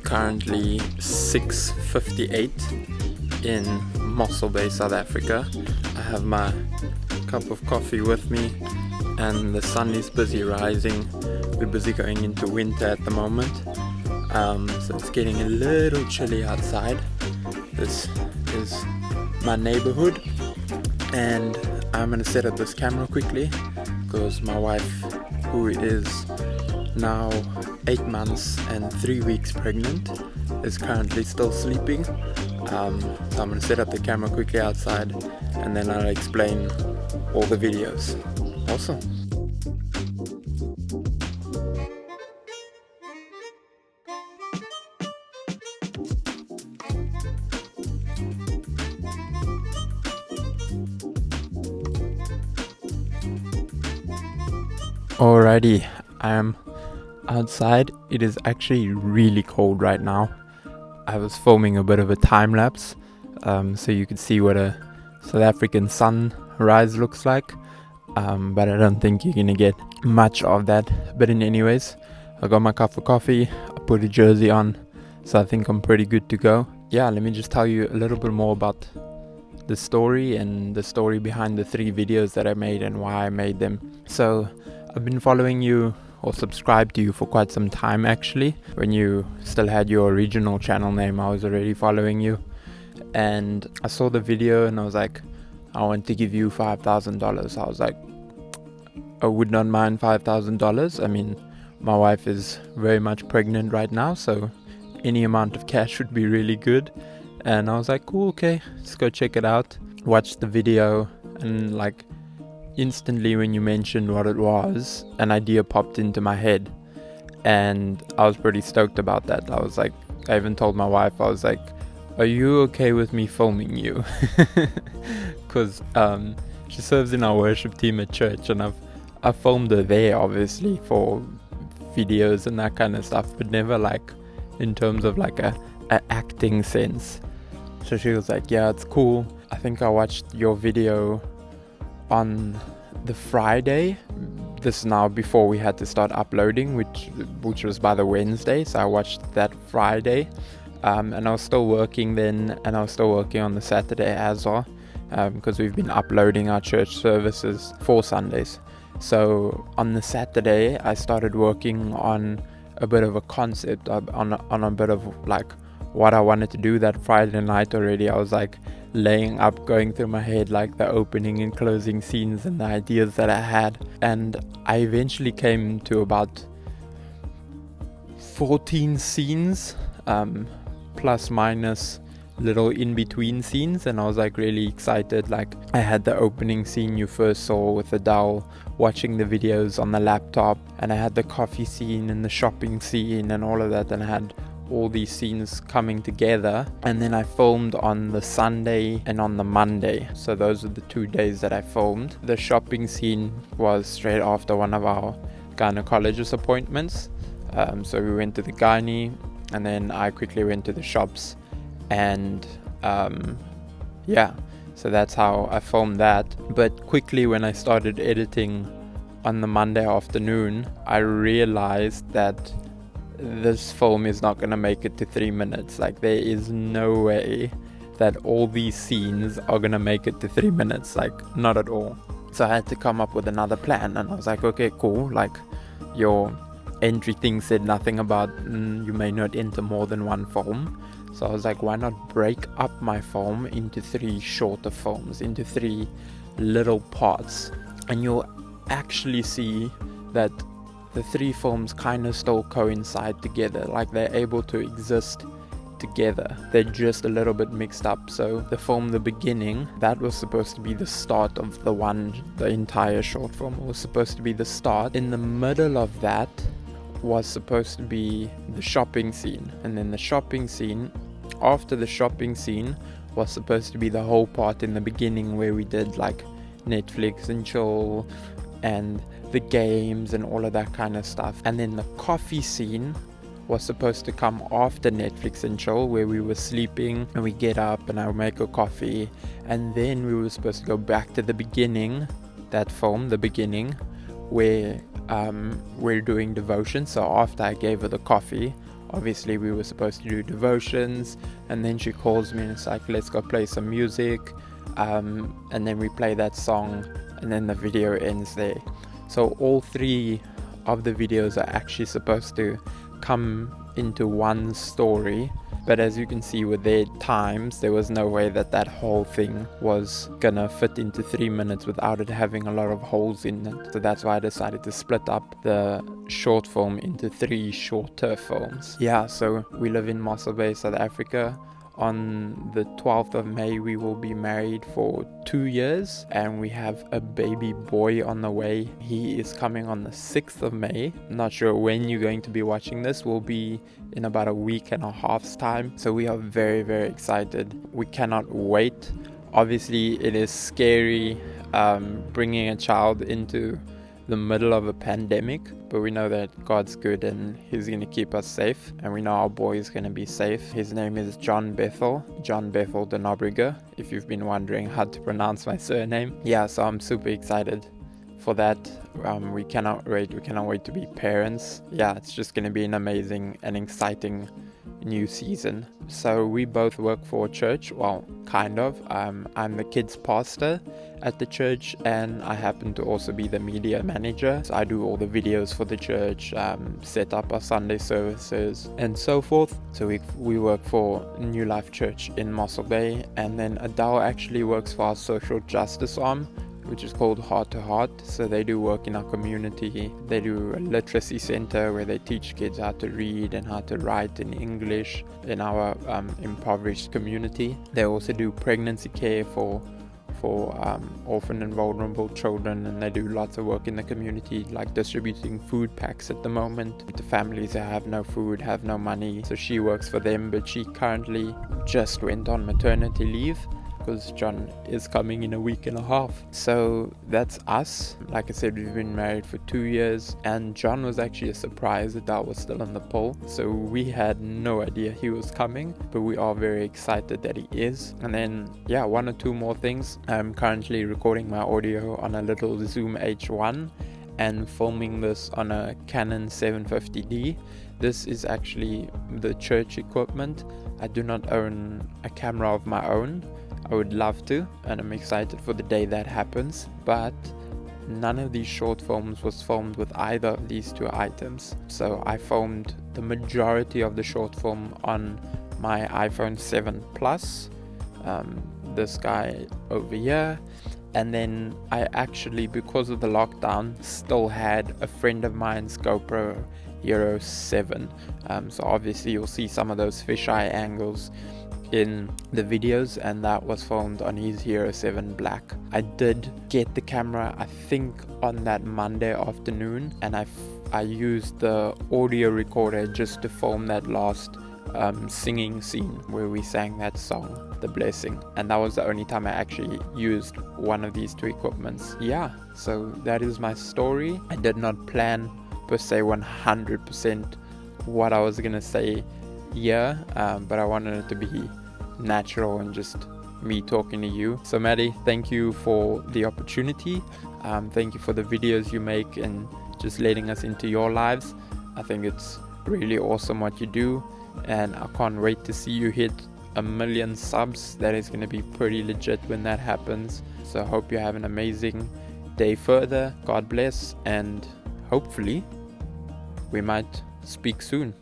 currently 6:58 in Mossel Bay, South Africa. I have my cup of coffee with me and the sun is busy rising. We're busy going into winter at the moment, so it's getting a little chilly outside. This is my neighborhood, and I'm gonna set up this camera quickly because my wife, who is now 8 months and 3 weeks pregnant, is currently still sleeping. So I'm gonna set up the camera quickly outside and then I'll explain all the videos. Awesome. Alrighty, I am outside. It is actually really cold right now. I was filming a bit of a time lapse so you could see what a South African sunrise looks like, but I don't think you're gonna get much of that. But anyways, I got my cup of coffee, I put a jersey on, so I think I'm pretty good to go. Yeah, let me just tell you a little bit more about the story and the story behind the 3 videos that I made and why I made them. So I've been following you or subscribed to you for quite some time actually. When you still had your original channel name, I was already following you, and I saw the video and I was like, I want to give you $5,000. I was like, I would not mind $5,000. I mean, my wife is very much pregnant right now, so any amount of cash would be really good. And I was like, cool, okay, let's go check it out. Watched the video, and like instantly when you mentioned what it was, an idea popped into my head, and I was pretty stoked about that. I was like, I even told my wife, I was like, are you okay with me filming you? Because she serves in our worship team at church, and I've filmed her there obviously for videos and that kind of stuff, but never like in terms of like a acting sense. So she was like, yeah, it's cool. I think I watched your video on the Friday. This is now before we had to start uploading, which was by the Wednesday. So I watched that Friday, and I was still working then, and I was still working on the Saturday as well, because we've been uploading our church services for Sundays. So on the Saturday I started working on a bit of a concept, on a bit of like what I wanted to do that Friday night already. I was like laying up, going through my head like the opening and closing scenes and the ideas that I had, and I eventually came to about 14 scenes, plus minus little in between scenes, and I was like really excited. Like I had the opening scene you first saw with Adele watching the videos on the laptop, and I had the coffee scene and the shopping scene and all of that, and I had all these scenes coming together. And then I filmed on the Sunday and on the Monday, so those are the 2 days that I filmed. The shopping scene was straight after one of our gynecologist appointments, so we went to the gynae, and then I quickly went to the shops, and yeah, so that's how I filmed that. But quickly when I started editing on the Monday afternoon, I realized that this film is not gonna make it to 3 minutes. Like there is no way that all these scenes are gonna make it to 3 minutes, like not at all. So I had to come up with another plan, and I was like, okay, cool, like your entry thing said nothing about you may not enter more than 1 film. So I was like, why not break up my film into 3 shorter films, into 3 little parts, and you'll actually see that the 3 films kind of still coincide together, like they're able to exist together. They're just a little bit mixed up. So the film The Beginning, that was supposed to be the start of the entire short film. It was supposed to be the start. In the middle of that was supposed to be the shopping scene, and then the shopping scene after the shopping scene was supposed to be the whole part in the beginning where we did like Netflix and chill and the games and all of that kind of stuff. And then the coffee scene was supposed to come after Netflix and chill, where we were sleeping and we get up and I make a coffee, and then we were supposed to go back to the beginning, that film, The Beginning, where we're doing devotion. So after I gave her the coffee, obviously we were supposed to do devotions, and then she calls me and it's like, let's go play some music, and then we play that song, and then the video ends there. So all 3 of the videos are actually supposed to come into one story, but as you can see with their times, there was no way that that whole thing was gonna fit into 3 minutes without it having a lot of holes in it. So that's why I decided to split up the short film into 3 shorter films. Yeah, so we live in Mossel Bay, South Africa. On the 12th of May, we will be married for 2 years, and we have a baby boy on the way. He is coming on the 6th of May. Not sure when you're going to be watching this. Will be in about a week and a half's time. So we are very, very excited. We cannot wait. Obviously, it is scary bringing a child into the middle of a pandemic, but we know that God's good and He's going to keep us safe, and we know our boy is going to be safe. His name is John Bethel de Nobrega, if you've been wondering how to pronounce my surname. Yeah, so I'm super excited for that. We cannot wait to be parents. Yeah, it's just going to be an amazing and exciting new season. So we both work for a church, well, kind of. I'm the kids pastor at the church, and I happen to also be the media manager. So I do all the videos for the church, set up our Sunday services and so forth. So we work for New Life Church in Mossel Bay, and then Adele actually works for our social justice arm, which is called Heart to Heart. So they do work in our community. They do a literacy center where they teach kids how to read and how to write in English in our impoverished community. They also do pregnancy care for orphan and vulnerable children, and they do lots of work in the community, like distributing food packs at the moment to families that have no food, have no money. So she works for them, but she currently just went on maternity leave because John is coming in a week and a half. So that's us. Like I said, we've been married for 2 years, and John was actually a surprise that that was still on the poll. So we had no idea he was coming, but we are very excited that he is. And then, yeah, 1 or 2 more things. I'm currently recording my audio on a little Zoom H1 and filming this on a Canon 750D. This is actually the church equipment. I do not own a camera of my own. I would love to, and I'm excited for the day that happens, but none of these short films was filmed with either of these 2 items. So I filmed the majority of the short film on my iPhone 7 Plus, this guy over here, and then I actually, because of the lockdown, still had a friend of mine's GoPro Hero 7. So obviously you'll see some of those fisheye angles in the videos, and that was filmed on his Hero 7 Black. I did get the camera, I think, on that Monday afternoon, and I used the audio recorder just to film that last singing scene where we sang that song, The Blessing, and that was the only time I actually used one of these 2 equipments. Yeah, so that is my story. I did not plan per se 100% what I was gonna say here, but I wanted it to be natural and just me talking to you. So Matti, thank you for the opportunity. Thank you for the videos you make and just letting us into your lives. I think it's really awesome what you do, and I can't wait to see you hit 1 million subs. That is going to be pretty legit when that happens. So I hope you have an amazing day further. God bless, and hopefully we might speak soon.